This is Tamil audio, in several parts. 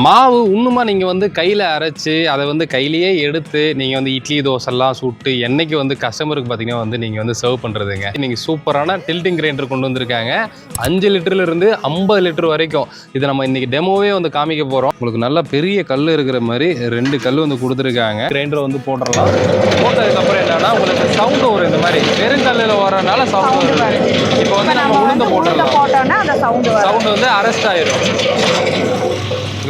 மாவு இன்னுமா நீங்கள் வந்து கையில் அரைச்சி அதை வந்து கையிலேயே எடுத்து நீங்கள் வந்து இட்லி தோசைலாம் சுட்டு என்னைக்கு வந்து கஸ்டமருக்கு பார்த்தீங்கன்னா வந்து நீங்கள் வந்து சர்வ் பண்ணுறதுங்க. நீங்கள் சூப்பரான டில்டிங் கிரைண்டர் கொண்டு வந்திருக்காங்க. 5 லிட்டர்லேருந்து 50 லிட்டர் வரைக்கும் இதை நம்ம இன்றைக்கி டெமோவே வந்து காமிக்க போகிறோம். உங்களுக்கு நல்ல பெரிய கல் இருக்கிற மாதிரி 2 கல் வந்து கொடுத்துருக்காங்க. கிரைண்டரை வந்து போட்டுடலாம். போட்டதுக்கப்புறம் என்னன்னா உங்களுக்கு சவுண்டு வரும். இந்த மாதிரி பெருங்கல்லில் வரனால சவுண்டு வரும். இப்போ வந்து நம்ம உளுந்து போட்டோம்னா அந்த சவுண்டு வந்து அரெஸ்ட் ஆயிடும்.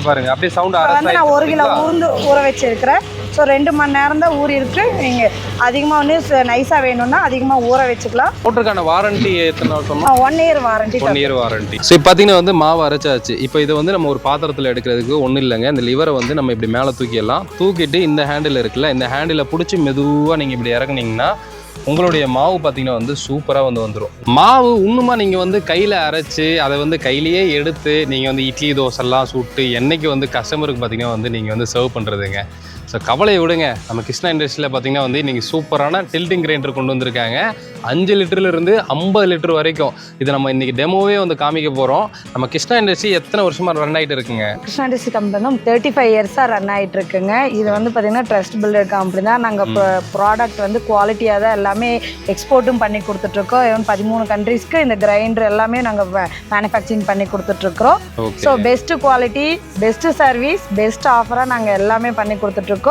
பாருங்க அப்படியே சவுண்ட் வந்து நான் 1 கிலோ உளுந்து ஊற வச்சிருக்கிறேன். ஸோ 2 மணி நேரம் தான் ஊறி இருக்கு. நீங்கள் அதிகமாக வந்து நைஸாக வேணும்னா அதிகமாக ஊற வச்சுக்கலாம். போட்டிருக்கான வாரண்டி எத்தனை வருஷம்? 1 year warranty. 1 year warranty. So இப்போ பார்த்தீங்கன்னா வந்து மாவு அரைச்சாச்சு. இப்போ இதை வந்து நம்ம ஒரு பாத்திரத்தில் எடுக்கிறதுக்கு ஒன்றும் இல்லைங்க. இந்த லிவரை வந்து நம்ம இப்படி மேலே தூக்கிடலாம். தூக்கிட்டு இந்த ஹேண்டில் இருக்குல்ல, இந்த ஹேண்டிலை பிடிச்சி மெதுவாக நீங்கள் இப்படி இறக்குனீங்கன்னா உங்களுடைய மாவு பார்த்தீங்கன்னா வந்து சூப்பராக வந்துடும். மாவு இன்னுமா நீங்கள் வந்து கையில் அரைச்சி அதை வந்து கையிலேயே எடுத்து நீங்கள் வந்து இட்லி தோசைலாம் சுட்டு என்னைக்கு வந்து கஸ்டமருக்கு பார்த்தீங்கன்னா வந்து நீங்கள் வந்து சர்வ் பண்ணுறதுங்க. ஸோ கவலையை விடுங்க. நம்ம கிருஷ்ணா இண்டஸ்ட்ரியில் பார்த்தீங்கன்னா வந்து இன்றைக்கி சூப்பரான டில்டிங் கிரைண்டர் கொண்டு வந்திருக்காங்க. 5 லிட்டர்லேருந்து 50 லிட்டர் வரைக்கும் இதை நம்ம இன்றைக்கி டெமோவே வந்து காமிக்க போகிறோம். நம்ம கிருஷ்ணா இண்டஸ்ட்ரி எத்தனை வருஷமாக ரன் ஆகிட்டு இருக்குங்க? கிருஷ்ணா இண்டஸ்ட்ரி கம்பெனி 35 இயர்ஸாக ரன் ஆகிட்டு இருக்குங்க. இது வந்து பார்த்திங்கன்னா ட்ரஸ்ட் பில்டர் கம்பெனி தான். நாங்கள் ப்ராடக்ட் வந்து குவாலிட்டியாக தான் எல்லாமே எக்ஸ்போர்ட்டும் பண்ணி கொடுத்துட்ருக்கோம். ஈவன் 13 கண்ட்ரீஸ்க்கு இந்த கிரைண்டர் எல்லாமே நாங்கள் மேனுஃபேக்சரிங் பண்ணி கொடுத்துட்ருக்குறோம். So best quality, best service, best ஆஃபராக நாங்கள் எல்லாமே பண்ணி கொடுத்துட்ருக்கோம்.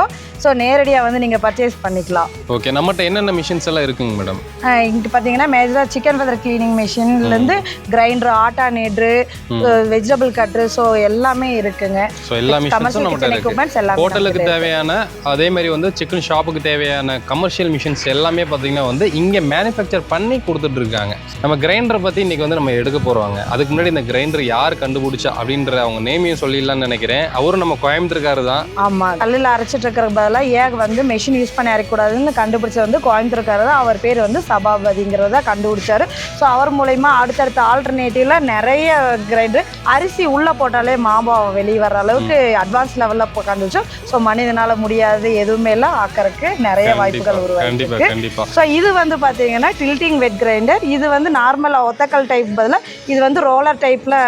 ஸோ நேரடியாக வந்து நீங்கள் பர்ச்சேஸ் பண்ணிக்கலாம். ஓகே, நம்மகிட்ட என்னென்ன மிஷின்ஸ் எல்லாம் இருக்குங்க மேடம்? இங்கே பார்த்தீங்கன்னா மேஜராக சிக்கன் ஃபெதர் கிளீனிங் மிஷின்லேருந்து grinder, atta kneader, vegetable cutter, so எல்லாமே இருக்குங்க. ஸோ எல்லா மிஷின்ஸும் நம்மகிட்ட இருக்கு. ஹோட்டலுக்கு தேவையான அதே மாதிரி வந்து சிக்கன் ஷாப்புக்கு தேவையான கமர்ஷியல் மிஷின்ஸ் எல்லாமே பார்த்தீங்கன்னா வந்து இங்கே மேனுஃபேக்சர் பண்ணி கொடுத்துட்டு இருக்காங்க. நம்ம கிரைண்டரை பற்றி இன்றைக்கி வந்து நம்ம எடுக்க போகிறோங்க. அதுக்கு முன்னாடி இந்த கிரைண்டர் யார் கண்டுபிடிச்சா அப்படின்ற அவங்க நேமையும் சொல்லிடலாம்னு நினைக்கிறேன். அவரும் நம்ம கோயம்புத்தூர்காரர் தான். ஆமாம், கல்லில் அரைச்சிட்டு இருக்கிற பதிலாக ஏன் வந்து மெஷின் யூஸ் பண்ணி அரைக்கூடாதுன்னு கண்டுபிடிச்சது வந்து கோயம்புத்தூர்காரர் தான். அவர் பேர் வந்து சபாபதிங்கிறத கண்டுபிடிச்சாரு. ஸோ அவர் மூலயமா அடுத்தடுத்த ஆல்டர்னேட்டிவ்ல நிறைய கிரைண்டர் அரிசி உள்ளே போட்டாலே மாவு வெளியே வர்ற அளவுக்கு அட்வான்ஸ் லெவலில் கண்டுபிடிச்சோம். ஸோ மனிதனால் முடியாது எதுவுமே எல்லாம் ஆக்கறதுக்கு நிறைய வாய்ப்புகள் உருவாயிருக்கு. ஸோ இது வந்து பார்த்தீங்கன்னா டில்டிங் வெட் கிரைண்டர். இது வந்து நார்மலாக ஒத்தக்கல் டைப் பதிலாக இது வந்து ரோலர் டைப்பில்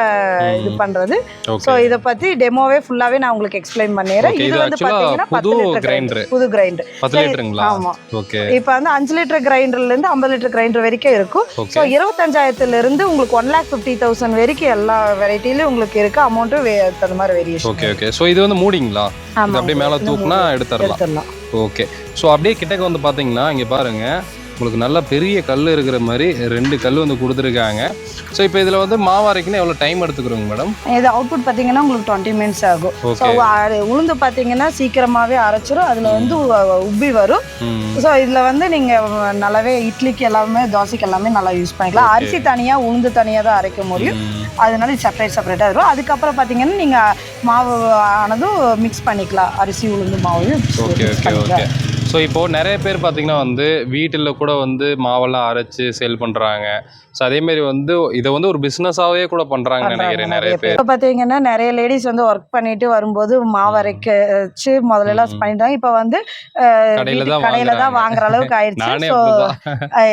இது பண்ணுறது. ஸோ இதை பற்றி டெமோவே ஃபுல்லாகவே நான் உங்களுக்கு எக்ஸ்பிளைன் பண்ணிடுறேன். இது வந்து பார்த்தீங்கன்னா 10 லிட்டர் கிரைண்டர், புது கிரைண்டர். 10 லிட்டருங்களா? ஆமாம். ஓகே, இப்போ வந்து 5 லிட்டர் கிரைண்டர்லேருந்து 50 லிட்டர் கிரைண்டர் வரைக்கும் இருக்கும். ஸோ 25,000 உங்களுக்கு 1,50,000 வரைக்கும் எல்லா வெரைட்டிலையும் உங்களுக்கு இருக்கு. அமௌண்ட்டும் அந்த மாதிரி வேரியேஷன். Okay okay. ஸோ இது வந்து மூடிங்களா? அப்படியே மேலே தூக்குனா எடுத்துடலாம். ஓகே. ஸோ அப்படியே கிட்டக்க வந்து பார்த்தீங்கன்னா இங்கே பாருங்க, உங்களுக்கு நல்ல பெரிய கல் இருக்கிற மாதிரி 2 கல் வந்து கொடுத்துருக்காங்க. ஸோ இப்போ இதில் வந்து மாவு அரைக்கணும் எவ்வளோ டைம் எடுத்துக்கிறோங்க மேடம்? இது அவுட்புட் பார்த்தீங்கன்னா உங்களுக்கு 20 மினிட்ஸ் ஆகும். ஸோ உளுந்து பார்த்தீங்கன்னா சீக்கிரமாகவே அரைச்சிரும். அதில் வந்து உப்பி வரும். ஸோ இதில் வந்து நீங்கள் நல்லாவே இட்லிக்கு எல்லாமே, தோசைக்கு எல்லாமே நல்லா யூஸ் பண்ணிக்கலாம். அரிசி தனியாக, உளுந்து தனியாக தான் அரைக்க முடியும். அதனால செப்பரேட்டாக இருக்கும். அதுக்கப்புறம் பார்த்தீங்கன்னா நீங்கள் மாவு ஆனதும் மிக்ஸ் பண்ணிக்கலாம். அரிசி உளுந்து மாவையும். Okay okay okay. ஸோ இப்போது நிறைய பேர் பார்த்திங்கன்னா வந்து வீட்டில் கூட வந்து மாவெல்லாம் அரைச்சி சேல் பண்ணுறாங்க. ஸோ அதேமாரி வந்து இதை வந்து ஒரு பிஸ்னஸாகவே கூட பண்ணுறாங்கன்னு நினைக்கிறேன் நிறைய பேர். இப்போ பார்த்தீங்கன்னா நிறைய லேடிஸ் வந்து ஒர்க் பண்ணிட்டு வரும்போது மாவு அரைச்சு முதல்ல பண்ணிட்டாங்க. இப்போ வந்து கடையில் தான் வாங்குற அளவுக்கு ஆயிடுச்சு. ஸோ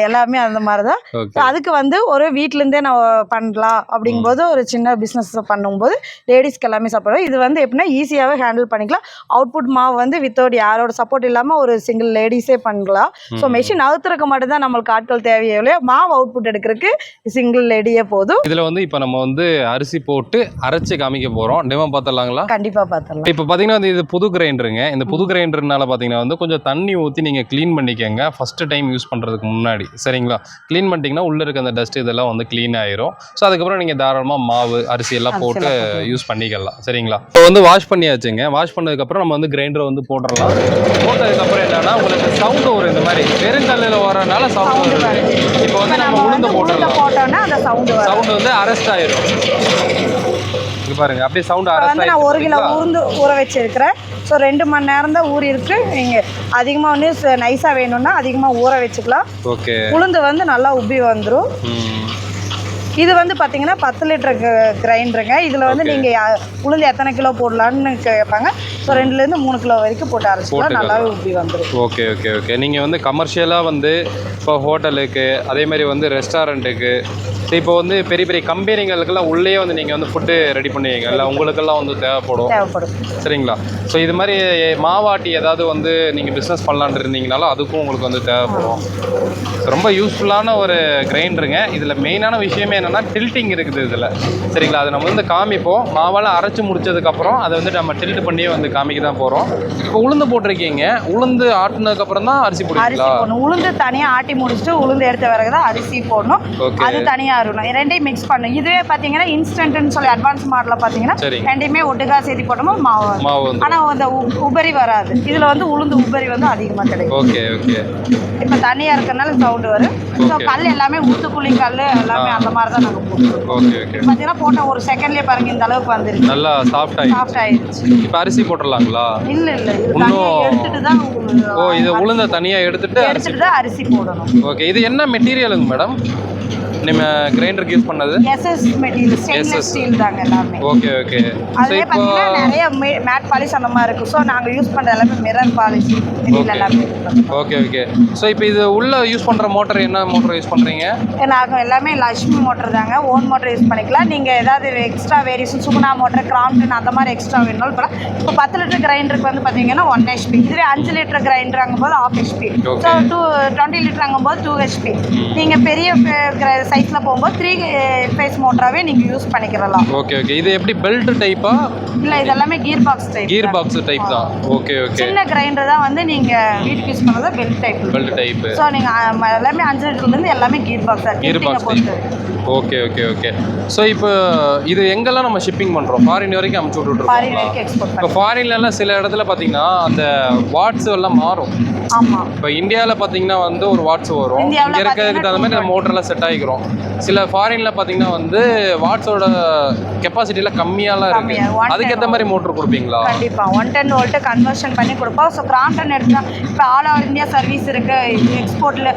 எல்லாமே அந்த மாதிரி தான். அதுக்கு வந்து ஒரு வீட்டிலேருந்தே நான் பண்ணலாம் அப்படிங்கும்போது ஒரு சின்ன பிஸ்னஸ் பண்ணும்போது லேடிஸ்க்கு எல்லாமே சப்போர்ட். இது வந்து எப்படின்னா ஈஸியாகவே ஹேண்டில் பண்ணிக்கலாம். அவுட்புட் மாவு வந்து வித்தவுட் யாரோட சப்போர்ட் இல்லாமல் ஒரு சிங்கிள் லேடிஸே பண்ணலாம். ஸோ மெஷின் அவுத்துறக்க மட்டும் தான் நம்மளுக்கு ஆட்கள் தேவையில்லையோ, மாவு அவுட்புட் எடுக்கிறதுக்கு சிங்கிள் லேடியே போதும். இதுல வந்து இப்போ நம்ம வந்து அரிசி போட்டு அரைச்சு காமிக்க போறோம். டெமோ பார்த்தலாங்களா? கண்டிப்பா பார்த்தலாம். இப்போ பாத்தீங்கன்னா இது புது கிரைண்டருங்க. இந்த புது கிரைண்டர்னால பாத்தீங்கன்னா வந்து கொஞ்சம் தண்ணி ஊற்றி நீங்க க்ளீன் பண்ணிக்கங்க ஃபர்ஸ்ட் டைம் யூஸ் பண்றதுக்கு முன்னாடி. சரிங்களா? க்ளீன் பண்ணிட்டீங்கன்னா உள்ள இருக்க அந்த டஸ்ட் இதெல்லாம் வந்து க்ளீன் ஆயிரும். ஸோ அதுக்கப்புறம் நீங்க தாராளமா மாவு, அரிசி எல்லாம் போட்டு யூஸ் பண்ணிக்கலாம். சரிங்களா? இப்போ வந்து வாஷ் பண்ணியாச்சுங்க. வாஷ் பண்ணதுக்கப்புறம் நம்ம வந்து கிரைண்டரை வந்து போட்டுடலாம். போட்டதுக்கப்புறம் என்னன்னா உங்களுக்கு சவுண்டு வரும். இந்த மாதிரி பெருங்கல்லில் வரனால சவுண்டு வரும். இப்போ வந்து நம்ம உளுந்து போட்டோம்னா அந்த சவுண்டு வந்து அரெஸ்ட் ஆயிரும். இங்க பாருங்க, அப்படியே சவுண்ட் அரெஸ்ட் ஆயிரும். நான் 1 கிலோ உளுந்து ஊற வச்சிருக்கிறேன். ஸோ 2 மணி நேரம் தான் ஊறி இருக்கு. நீங்கள் அதிகமாக வந்து நைஸாக வேணும்னா அதிகமாக ஊற வச்சுக்கலாம். ஓகே. உளுந்து வந்து நல்லா உப்பி வந்துடும். இது வந்து பார்த்தீங்கன்னா 10 லிட்டர் கிரைண்டருங்க. இதில் வந்து நீங்கள் உளுந்து எத்தனை கிலோ போடலான்னு கேட்பாங்க. ஸோ 2லேருந்து 3 கிலோ வரைக்கும் போட்டு அரைச்சிக்கலாம். நல்லாவே உப்பி வந்துடும். Okay okay okay. நீங்கள் வந்து கமர்ஷியலாக வந்து இப்போ ஹோட்டலுக்கு, அதே மாதிரி வந்து ரெஸ்டாரண்ட்டுக்கு, ஸோ இப்போ வந்து பெரிய பெரிய கம்பெனிகளுக்கெல்லாம் உள்ளே வந்து நீங்கள் வந்து ஃபுட்டு ரெடி பண்ணுவீங்க இல்லை உங்களுக்கெல்லாம் வந்து தேவைப்படும் சரிங்களா? ஸோ இது மாதிரி மாவாட்டி ஏதாவது வந்து நீங்கள் பிஸ்னஸ் பண்ணலான்னு இருந்தீங்கனாலும் அதுக்கும் உங்களுக்கு வந்து தேவைப்படும். ரொம்ப யூஸ்ஃபுல்லான ஒரு கிரைண்டருங்க. இதில் மெயினான விஷயமே என்னென்னா டில்ட்டிங் இருக்குது இதில் சரிங்களா? அதை நம்ம வந்து காமிப்போம். மாவால் அரைச்சி முடிச்சதுக்கப்புறம் அதை வந்து நம்ம டில்ட் பண்ணியே வந்து காமிக்க தான் போகிறோம். இப்போ உளுந்து போட்டிருக்கீங்க, உளுந்து ஆட்டினதுக்கப்புறம் தான் அரிசி போடுவீங்களா? உளுந்து தனியாக ஆட்டி முடிச்சுட்டு உளுந்து எடுத்த பிறகு தான் அரிசி போடணும். அது தனியாக இருக்கணும். ரெண்டையும் மிக்ஸ் பண்ணணும். இதுவே பார்த்தீங்கன்னா இன்ஸ்டன்ட்னு சொல்லி அட்வான்ஸ் மாடலில் பார்த்தீங்கன்னா ரெண்டையுமே ஒட்டுக்கா சேர்த்து போட்டோமோ மாவு ஆனால் அந்த உபரி வராது. இதில் வந்து உளுந்து உபரி வந்து அதிகமாக கிடைக்கும். Okay okay. இப்போ தனியாக இருக்கிறனால சவுண்டு வரும். ஸோ கல் எல்லாமே ஊத்துக்குழி கல் எல்லாமே அந்த மாதிரி தான் நாங்கள் போடுவோம். Okay okay. பார்த்தீங்கன்னா போட்ட ஒரு செகண்ட்லேயே பாருங்க இந்த அளவுக்கு வந்துருச்சு. நல்லா சாஃப்ட் ஆயிடுச்சு. இப்போ அரிசி போட்டுடலாங்களா? இல்லை எடுத்துட்டு தான். ஓ, இது உளுந்த தனியாக எடுத்துட்டு தான் அரிசி போடணும். ஓகே. இது என்ன மெட்டீரியலுங்க மேடம் நம்ம கிரைண்டருக்கு யூஸ் பண்ணது? எஸ்எஸ் மெட்டீரியல், ஸ்டெயின்லெஸ் ஸ்டீல் தாங்க எல்லாமே. Okay okay. அதுவே பார்த்தீங்கன்னா நிறைய மேட் பாலிஷ் அந்த மாதிரி இருக்கும். ஸோ நாங்கள் யூஸ் பண்ணுற எல்லாமே மிரர் பாலிஷ் மெட்டீரியல் எல்லாமே. Okay okay. ஸோ இப்போ இது உள்ள யூஸ் பண்ணுற மோட்டர் என்ன மோட்டர் யூஸ் பண்ணுறீங்க? நாங்கள் எல்லாமே லக்ஷ்மி மோட்டர் தாங்க. ஓன் மோட்டர் யூஸ் பண்ணிக்கலாம். நீங்கள் ஏதாவது extra variation Suguna motor, Crompton அந்த மாதிரி எக்ஸ்ட்ரா வேணும்னாலும் போகலாம். இப்போ 10 லிட்டர் கிரைண்டருக்கு வந்து பார்த்தீங்கன்னா 1 HP. இதுவே 5 லிட்டர் கிரைண்டர் ஆகும்போது 1/2 HP. ஸோ 20 லிட்டர் ஆகும்போது 2 HP. நீங்கள் பெரிய சைஸில் போகும்போது 3 ஃபேஸ் மோட்டராகவே நீங்கள் யூஸ் பண்ணிக்கிறலாம். Okay okay. இது எப்படி பெல்ட் டைப்பா? இல்லை, இது எல்லாமே கீர் பாக்ஸ் டைப் தான். Okay okay. சின்ன கிரைண்டர் தான் வந்து நீங்கள் வீட்டுக்கு யூஸ் பண்ணுறது பெல்ட் டைப். ஸோ நீங்கள் எல்லாமே 5 லிட்டர்லேருந்து எல்லாமே gear box okay okay okay. So இப்போ இது எங்கெல்லாம் நம்ம ஷிப்பிங் பண்ணுறோம்? ஃபாரின் வரைக்கும் அமுச்சு விட்டுருக்கோம். இப்போ ஃபாரின்லலாம் சில இடத்துல பார்த்தீங்கன்னா அந்த வாட்ஸ் எல்லாம் மாறும். ஆமாம். இப்போ இந்தியாவில் பார்த்தீங்கன்னா வந்து ஒரு வாட்ஸ் வரும். இங்கே இருக்கிறதுக்கு தகுந்த மாதிரி நம்ம மோட்டர்லாம் செட் ஆகிக்கிறோம். சில ஃபாரினில் பார்த்தீங்கன்னா வந்து வாட்ஸோட கெப்பாசிட்டியில் கம்மியாலாம் இருக்குது. அதுக்கேற்ற மாதிரி மோட்டர் கொடுப்பீங்களா? கண்டிப்பாக 110 வோல்ட்டு கன்வர்ஷன் பண்ணி கொடுப்போம். ஸோ கிராம்ப்டன் எடுத்தால் இப்போ ஆல் ஓவர் இந்தியா சர்வீஸ் இருக்குது. எக்ஸ்போர்ட்டில்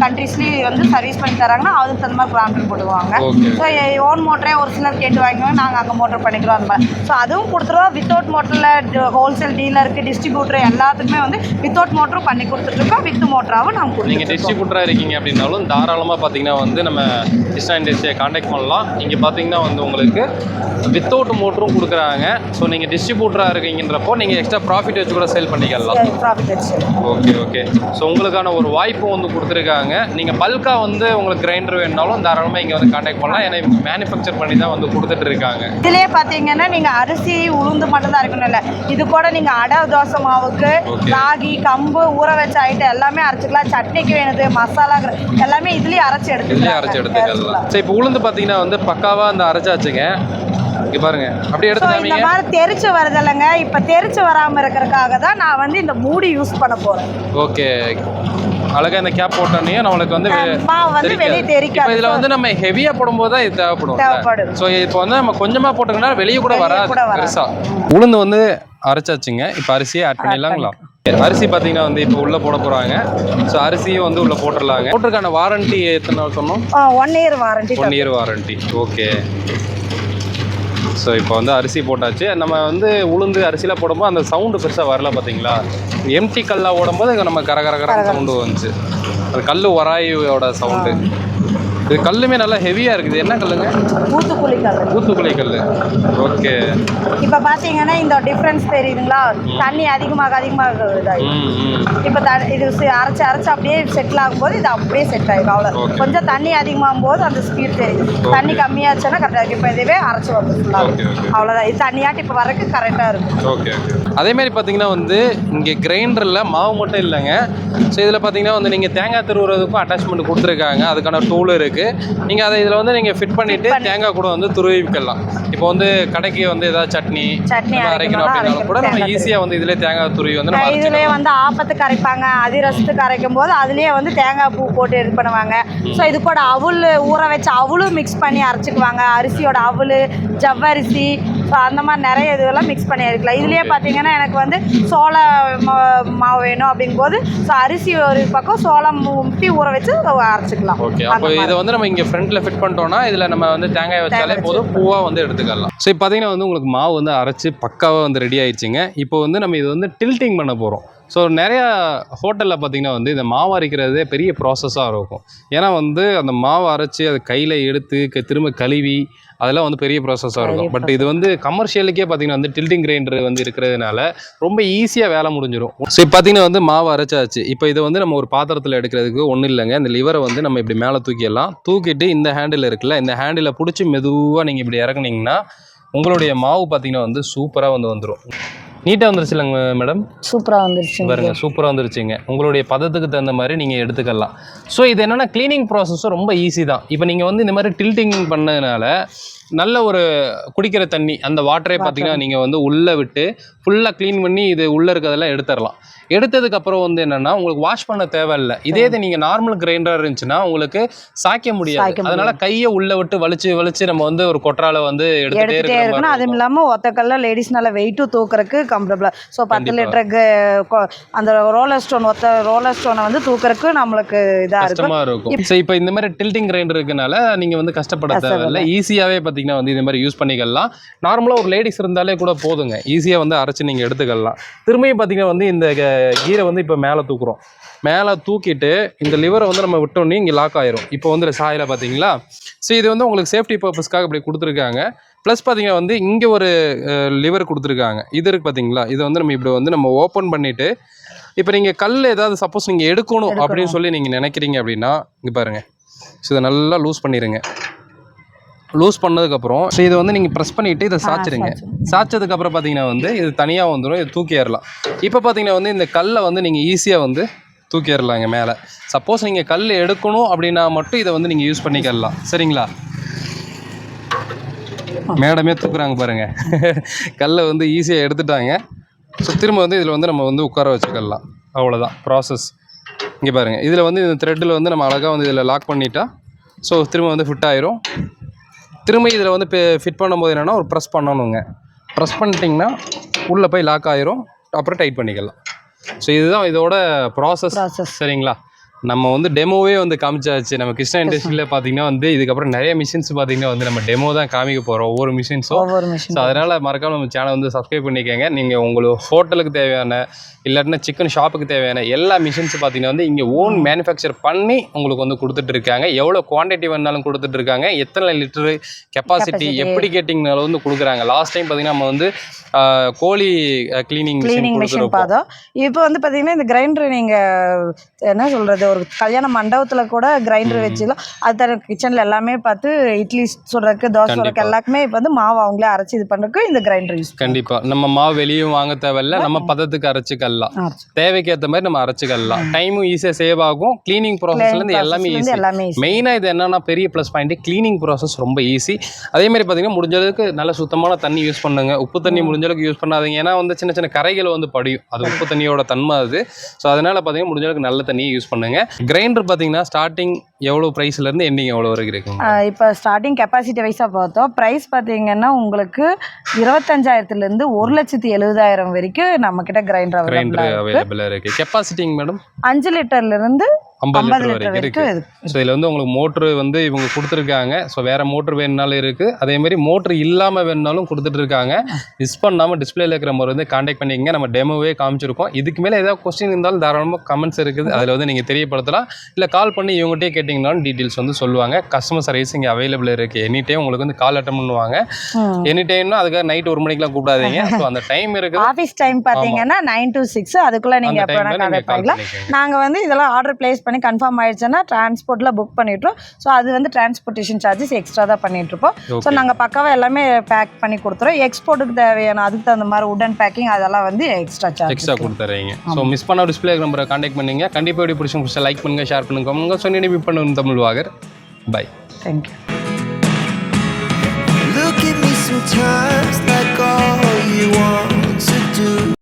கண்ட்ரீஸ்லேயும் வந்து சர்வீஸ் பண்ணி தராங்கன்னா அதுக்கு தகுந்த மாதிரி கிராம்ப்டன் போடுவாங்க. ஸோ ஓன் மோட்டரே ஒரு சிலர் கேட்டு வாங்குவோம், நாங்கள் அங்கே மோட்டர் பண்ணிக்கிறோம் அந்த மாதிரி. ஸோ அதுவும் கொடுத்துருவோம். வித்தவுட் மோட்டரில் ஹோல்சேல் டீலருக்கு டிஸ்ட்ரிபியூட்டர் எல்லாத்துக்குமே வந்து வித்தவுட் மோட்டரும் பண்ணி கொடுத்துட்ருக்கோம். வித் மோட்டராகவும் நாங்கள் கொடுத்துருக்கோம். நீங்கள் டிஸ்ட்ரிபியூட்டராக இருக்கீங்க அப்படின்னாலும் தாராளமாக பார்த்தீங்கன்னா வந்து நம்ம கிருஷ்ணா இண்டஸ்ட்ரியை காண்டாக்ட் பண்ணலாம். இங்கே பார்த்தீங்கன்னா வந்து உங்களுக்கு வித்தவுட் மோட்டரும் கொடுக்குறாங்க. ஸோ நீங்கள் டிஸ்ட்ரிபியூட்டராக இருக்கீங்கன்றப்போ நீங்கள் எக்ஸ்ட்ரா ப்ராஃபிட் வச்சு கூட சேல் பண்ணிக்கலாம். Okay okay. ஸோ உங்களுக்கான ஒரு வாய்ப்பும் வந்து கொடுத்துருக்காங்க. நீங்கள் பல்காக வந்து உங்களுக்கு கிரைண்டர் வேணுனாலும் தாராளமாக இங்கே வந்து காண்டாக்ட் பண்ணலாம். ஏன்னா இவங்க மேனுஃபேக்சர் பண்ணி தான் வந்து கொடுத்துட்டு இருக்காங்க. இதுலேயே பார்த்தீங்கன்னா நீங்கள் அரிசி உளுந்து மட்டும் தான் இருக்கணும் இல்லை, இது கூட நீங்கள் அடை தோசை மாவுக்கு ராகி கம்பு ஊற வச்ச ஐட்டம் எல்லாமே அரைச்சிக்கலாம். சட்னிக்கு வேணுது மசாலா எல்லாமே இதுலேயே அரைச்சி எடுத்துக்கலாம். சரி, இப்போ உளுந்து பார்த்தீங்கன்னா வந்து பக்காவாக அந்த அரைச்சாச்சுங்க. இங்கே பாருங்க அப்படியே எடுத்து இந்த மாதிரி தெரிச்சு வருது இல்லைங்க. இப்போ தெரிச்சு வராமல் இருக்கிறதுக்காக தான் நான் வந்து இந்த மூடி யூஸ் பண்ண போகிறேன். ஓகே. அழகாக இந்த கேப் போட்டோன்னே நம்மளுக்கு வந்து வெளியே தெரிக்காது. இதில் வந்து நம்ம ஹெவியாக போடும்போது தான் இது தேவைப்படும். ஸோ இப்போ வந்து நம்ம கொஞ்சமாக போட்டோம்னா வெளியே கூட வராது பெருசாக. உளுந்து வந்து அரைச்சாச்சுங்க. இப்போ அரிசியை ஆட் பண்ணிடலாங்களா? அரிசி பார்த்தீங்கன்னா வந்து இப்போ உள்ளே போட போகிறாங்க. ஸோ அரிசியும் வந்து உள்ளே போட்டுடலாங்க. மோட்டருக்கான வாரண்டி எத்தனை நாள் சொன்னோம்? 1 year warranty. 1 year warranty. Okay. So இப்போ வந்து அரிசி போட்டாச்சு. நம்ம வந்து உளுந்து அரிசியில் போடும்போது அந்த சவுண்டு பெருசாக வரல பார்த்தீங்களா? எம்டி கல்லாக ஓடும்போது நம்ம கரகர சவுண்டு வந்துச்சு. அது கல் வராயோட சவுண்டு. இது கல்லுமே நல்லா ஹெவியாக இருக்குது. என்ன கல்லுங்க? ஊத்துக்குழி கல். ஓகே. இப்போ பார்த்தீங்கன்னா இந்த டிஃப்ரென்ஸ் தெரியுதுங்களா? தண்ணி அதிகமாக இப்போ இது அரைச்சு அப்படியே செட்டில் ஆகும்போது இது அப்படியே செட் ஆகிடும். அவ்வளோ கொஞ்சம் தண்ணி அதிகமாகும் போது அந்த ஸ்பீட் தெரியுது. தண்ணி கம்மியாச்சுன்னா கரெக்டாக இருக்குது. இப்போ இதுவே அரைச்சி வந்து அவ்வளோதான். இது தண்ணியாட்டி இப்போ வரக்கு கரெக்டாக இருக்கும். ஓகே. அதேமாதிரி பார்த்தீங்கன்னா வந்து இங்கே கிரைண்டரில் மாவு மட்டும் இல்லைங்க. ஸோ இதில் பார்த்தீங்கன்னா வந்து நீங்கள் தேங்காய் துருவுறதுக்கும் அட்டாச்மெண்ட் கொடுத்துருக்காங்க. அதுக்கான டூல் இருக்குது. நீங்கள் அதை இதில் வந்து நீங்கள் ஃபிட் பண்ணிவிட்டு தேங்காய் கூட வந்து துருவிக்கலாம். இப்போ வந்து கடைக்கு வந்து ஏதாவது சட்னி அரைக்கணும் அப்படின்னாலும் கூட நம்ம ஈஸியாக வந்து இதிலே தேங்காய் துருவி வந்து இதுலேயே வந்து ஆப்பத்துக்கு அரைப்பாங்க, அதிரசத்துக்கு அரைக்கும் போது அதுலேயே வந்து தேங்காய் பூ போட்டு இது பண்ணுவாங்க. ஸோ இது கூட அவுள் ஊற வச்சு அவளும் மிக்ஸ் பண்ணி அரைச்சிக்குவாங்க. அரிசியோட அவள், ஜவ்வரிசி, ஸோ அந்த மாதிரி நிறைய இதுவெல்லாம் மிக்ஸ் பண்ணி அரைக்கலாம். இதுலேயே பார்த்தீங்கன்னா எனக்கு வந்து சோள மாவு வேணும் அப்படிங்கும்போது ஸோ அரிசி ஒரு பக்கம் சோளம் ஊற்றி ஊற வச்சு அரைச்சிக்கலாம். ஓகே. அப்போ இதை வந்து நம்ம இங்கே ஃப்ரண்ட்டில் ஃபிட் பண்ணிட்டோம்னா இதில் நம்ம வந்து தேங்காய் வச்சாலே போதும், பூவாக வந்து எடுத்துக்கலாம். ஸோ இப்போ பார்த்தீங்கன்னா வந்து உங்களுக்கு மாவு வந்து அரைச்சி பக்காவாக வந்து ரெடி ஆயிடுச்சுங்க. இப்போ வந்து நம்ம இது வந்து டில்ட்டிங் பண்ண போகிறோம். ஸோ நிறையா ஹோட்டலில் பார்த்திங்கன்னா வந்து இந்த மாவு அரைக்கிறதே பெரிய ப்ராசஸாக இருக்கும். ஏன்னா வந்து அந்த மாவு அரைச்சி அதை கையில் எடுத்து திரும்ப கழுவி அதெல்லாம் வந்து பெரிய ப்ராசஸாக இருக்கும். பட் இது வந்து கமர்ஷியலுக்கே பார்த்திங்கன்னா வந்து டில்டிங் கிரைண்டர் வந்து இருக்கிறதுனால ரொம்ப ஈஸியாக வேலை முடிஞ்சிடும். ஸோ இப்போ பார்த்திங்கன்னா வந்து மாவு அரைச்சாச்சு. இப்போ இதை வந்து நம்ம ஒரு பாத்திரத்தில் எடுக்கிறதுக்கு ஒன்றும் இல்லைங்க. இந்த லிவரை வந்து நம்ம இப்படி மேலே தூக்கிடலாம். தூக்கிட்டு இந்த ஹேண்டில் இருக்குல்ல, இந்த ஹேண்டிலை பிடிச்சி மெதுவாக நீங்கள் இப்படி இறக்குனீங்கன்னா உங்களுடைய மாவு பார்த்திங்கன்னா வந்து சூப்பராக வந்துடும். நீட்டாக வந்துருச்சு இல்லைங்க மேடம்? சூப்பராக வந்துருச்சு பாருங்க, சூப்பராக வந்துருச்சுங்க. உங்களுடைய பதத்துக்கு தகுந்த மாதிரி நீங்கள் எடுத்துக்கலாம். ஸோ இது என்னென்னா க்ளீனிங் ப்ராசஸும் ரொம்ப ஈஸி தான். இப்போ நீங்கள் வந்து இந்த மாதிரி டில்ட்டிங் பண்ணதுனால நல்ல ஒரு குடிக்கிற தண்ணி அந்த வாட்டரே பார்த்தீங்கன்னா நீங்கள் வந்து உள்ளே விட்டு ஃபுல்லாக க்ளீன் பண்ணி இது உள்ளே இருக்கிறதெல்லாம் எடுத்துடலாம். எடுத்ததுக்கப்புறம் வந்து என்னென்னா உங்களுக்கு வாஷ் பண்ண தேவையில்லை. இதே இது நீங்கள் நார்மல் கிரைண்டர் இருந்துச்சுன்னா உங்களுக்கு சாய்க்க முடியாது. அதனால கையை உள்ளே விட்டு வலிச்சு நம்ம வந்து ஒரு கொட்டரால வந்து எடுத்துகிட்டே இருக்கணும். அதுவும் இல்லாமல் ஒத்தக்கல்ல லேடிஸ்னால வெயிட்டும் தூக்குறதுக்கு கம்ஃபர்டபுளாக. ஸோ 10 லிட்டருக்கு அந்த ரோலர் ஸ்டோனை வந்து தூக்குறதுக்கு நம்மளுக்கு இதாக இருக்கும். ஸோ இப்போ இந்த மாதிரி டில்ட்டிங் கிரைண்டர் இருக்கனால நீங்கள் வந்து கஷ்டப்பட தேவையில்லை. ஈஸியாகவே பார்த்தீங்கன்னா வந்து இந்த மாதிரி யூஸ் பண்ணிக்கலாம். நார்மலாக ஒரு லேடிஸ் இருந்தாலே கூட போதுங்க, ஈஸியாக வந்து அரைச்சி நீங்கள் எடுத்துக்கலாம். திரும்பியும் பார்த்தீங்கன்னா வந்து இந்த கீரை வந்து இப்போ மேலே தூக்குறோம். மேலே தூக்கிட்டு இந்த லிவரை வந்து நம்ம விட்டோன்னே இங்கே லாக் ஆயிரும். இப்போ வந்து சாயில பார்த்தீங்களா? ஸோ இது வந்து உங்களுக்கு சேஃப்டி பர்பஸ்க்காக இப்படி கொடுத்துருக்காங்க. ப்ளஸ் பார்த்தீங்கன்னா வந்து இங்கே ஒரு லிவர் கொடுத்துருக்காங்க. இது இருக்குது பார்த்தீங்களா? இதை வந்து நம்ம இப்படி வந்து நம்ம ஓப்பன் பண்ணிவிட்டு இப்போ நீங்கள் கல் ஏதாவது சப்போஸ் நீங்கள் எடுக்கணும் அப்படின்னு சொல்லி நீங்கள் நினைக்கிறீங்க அப்படின்னா இங்கே பாருங்கள். ஸோ இதை நல்லா லூஸ் பண்ணிடுங்க. லூஸ் பண்ணதுக்கப்புறம் ஸோ இதை வந்து நீங்கள் ப்ரெஸ் பண்ணிவிட்டு இதை சாய்ச்சிடுங்க. சாய்ச்சதுக்கப்புறம் பார்த்தீங்கன்னா வந்து இது தனியாக வந்துடும். இது தூக்கி ஏறலாம். இப்போ பார்த்தீங்கன்னா வந்து இந்த கல்லை வந்து நீங்கள் ஈஸியாக வந்து தூக்கி ஏறலாங்க மேலே. சப்போஸ் நீங்கள் கல் எடுக்கணும் அப்படின்னா மட்டும் இதை வந்து நீங்கள் யூஸ் பண்ணிக்கலாம். சரிங்களா? மேடமே தூக்குறாங்க பாருங்கள். கல்லை வந்து ஈஸியாக எடுத்துட்டாங்க. ஸோ திரும்ப வந்து இதில் வந்து நம்ம வந்து உட்கார வச்சுக்கலாம். அவ்வளோதான் ப்ராசஸ். இங்கே பாருங்கள், இதில் வந்து இந்த த்ரெட்டில் வந்து நம்ம அழகாக வந்து இதில் லாக் பண்ணிட்டா ஸோ திரும்ப வந்து ஃபிட் ஆயிரும். திரும்ப இதில் வந்து ஃபிட் பண்ணும்போது என்னென்னா ஒரு ப்ரெஸ் பண்ணணுங்க. ப்ரெஸ் பண்ணிட்டிங்கன்னா உள்ளே போய் லாக் ஆயிரும். அப்புறம் டைட் பண்ணிக்கலாம். ஸோ இதுதான் இதோட ப்ராசஸ். சரிங்களா? நம்ம வந்து டெமோவே வந்து காமிச்சாச்சு. நம்ம கிருஷ்ணா இண்டஸ்ட்ரியில் பார்த்தீங்கன்னா வந்து இதுக்கப்புறம் நிறைய மிஷின்ஸ் பார்த்தீங்கன்னா வந்து நம்ம டெமோ தான் காமிக்க போகிறோம், ஒவ்வொரு மிஷின்ஸும். ஸோ அதனால் மறக்காமல் நம்ம சேனல் வந்து சப்ஸ்கிரைப் பண்ணிக்கோங்க. நீங்கள் உங்களுக்கு ஹோட்டலுக்கு தேவையான இல்லாட்டினா சிக்கன் ஷாப்புக்கு தேவையான எல்லா மிஷின்ஸ் பார்த்தீங்கன்னா வந்து இங்கே ஓன் மேனுஃபேக்சர் பண்ணி உங்களுக்கு வந்து கொடுத்துட்ருக்காங்க. எவ்வளோ குவான்டிட்டி வேணாலும் கொடுத்துட்ருக்காங்க. எத்தனை லிட்டரு கெப்பாசிட்டி எப்படி கேட்டிங்கனாலும் வந்து கொடுக்குறாங்க. லாஸ்ட் டைம் பார்த்தீங்கன்னா நம்ம வந்து கோழி கிளீனிங் மிஷின் பார்த்தோம். இப்போ வந்து பார்த்தீங்கன்னா இந்த கிரைண்டர் நீங்கள் என்ன சொல்கிறது, ஒரு கல்யாண மண்டபத்தில் கூட கிரைண்டர் வச்சுக்கலாம். அது தர கிச்சனில் எல்லாமே பார்த்து இட்லி சுடுறதுக்கு தோசை சுடுறதுக்கு எல்லாருக்குமே இப்போ வந்து மாவு அவங்களே அரைச்சி இது பண்ணுறதுக்கு இந்த கிரைண்டர் யூஸ். கண்டிப்பாக நம்ம மாவு வெளியும் வாங்க தேவையில்லை. நம்ம பதத்துக்கு அரைச்சிக்கலாம். தேவைக்கு ஏற்ற மாதிரி நம்ம அரைச்சிக்கலாம். டைமும் ஈஸியாக சேவ் ஆகும். கிளீனிங் ப்ராசஸ்லேருந்து எல்லாமே ஈஸி. மெயினாக இது என்னன்னா பெரிய ப்ளஸ் பாயிண்ட், கிளீனிங் ப்ராசஸ் ரொம்ப ஈஸி. அதே மாதிரி பார்த்தீங்கன்னா முடிஞ்ச அளவுக்கு நல்ல சுத்தமான தண்ணி யூஸ் பண்ணுங்க. உப்பு தண்ணி முடிஞ்ச அளவுக்கு யூஸ் பண்ணாதீங்க. ஏன்னா வந்து சின்ன சின்ன கரைகள் வந்து படியும். அது உப்பு தண்ணியோட தன்மை அது. ஸோ அதனால பார்த்தீங்கன்னா முடிஞ்ச அளவுக்கு நல்ல தண்ணியை யூஸ் பண்ணுங்க. கிரைண்டர் பார்த்தீங்கன்னா ஸ்டார்டிங் எவ்வளோ ப்ரைஸ்லேருந்து எண்டிங் எவ்வளோ வரைக்கும் இருக்குங்க? இப்போ ஸ்டார்டிங் கெப்பாசிட்டி வைஸாக பார்த்தோம். ப்ரைஸ் பார்த்தீங்கன்னா உங்களுக்கு 25,000லேருந்து 1,70,000 வரைக்கும் நம்மக்கிட்ட கிரைண்டர் அவைலபிளாக இருக்குது. கெப்பாசிட்டிங்க மேடம் 5 லிட்டர்லேருந்து 50 லிட்டர் வரைக்கும் இருக்குது. ஸோ இதில் வந்து உங்களுக்கு மோட்ரு வந்து இவங்க கொடுத்துருக்காங்க. ஸோ வேறு மோட்ரு வேணுனாலும் இருக்குது. அதேமாதிரி மோட்ரு இல்லாமல் வேணுனாலும் கொடுத்துட்ருக்காங்க. மிஸ் பண்ணாமல் டிஸ்பிளேல இருக்கிற மாதிரி வந்து கான்டாக்ட் பண்ணிக்கங்க. நம்ம டெமோவே காமிச்சிருக்கோம். இதுக்கு மேலே ஏதாவது கொஸ்டின் இருந்தாலும் தாராளமாக கமெண்ட்ஸ் இருக்குது, அதில் வந்து நீங்கள் தெரியப்படுத்தலாம். இல்லை கால் பண்ணி இவங்ககிட்டே கேட்டிங்கனாலும் டீட்டெயில்ஸ் வந்து சொல்லுவாங்க. கஸ்டமர் சர்வீஸ் இங்கே அவைலபிள் இருக்குது. எனி டைம் உங்களுக்கு வந்து கால் அட்டன் பண்ணுவாங்க. எனி டைம்னா அதுக்காக நைட் 1 மணிக்கெலாம் கூப்பிடாதீங்க. ஸோ அந்த டைம் இருக்குது. ஆஃபீஸ் டைம் பார்த்தீங்கன்னா 9 to 6 அதுக்குள்ளே நீங்கள் எப்போ வேணால் கான்டாக்ட் பண்ணிக்கலாம். நாங்கள் வந்து இதெல்லாம் ஆர்டர் பிளேஸ் பண்ணி கன்ஃபார்ம் ஆயிடுச்சுன்னா டிரான்ஸ்போர்ட்டில் புக் பண்ணிட்டுருவோம். ஸோ அது வந்து டிரான்ஸ்போர்ட்டேஷன் சார்ஜஸ் எக்ஸ்ட்ரா தான் பண்ணிட்டுருப்போம். ஸோ நாங்கள் பக்காவாக எல்லாமே பேக் பண்ணி கொடுத்துருவோம். எக்ஸ்போர்ட்டுக்கு தேவையான அதுக்கு தகுந்த மாதிரி உடன் பேக்கிங் அதெல்லாம் வந்து எக்ஸ்ட்ரா கொடுத்துறீங்க. ஸோ மிஸ் பண்ண டிஸ்பிளே நம்பரை கான்டாக்ட் பண்ணுங்க. கண்டிப்பாக எப்படி பிடிச்சி லைக் பண்ணுங்கள், ஷேர் பண்ணுங்க. சொன்னி பண்ணுங்க தமிழ் வாகர். பை. தேங்க்யூ.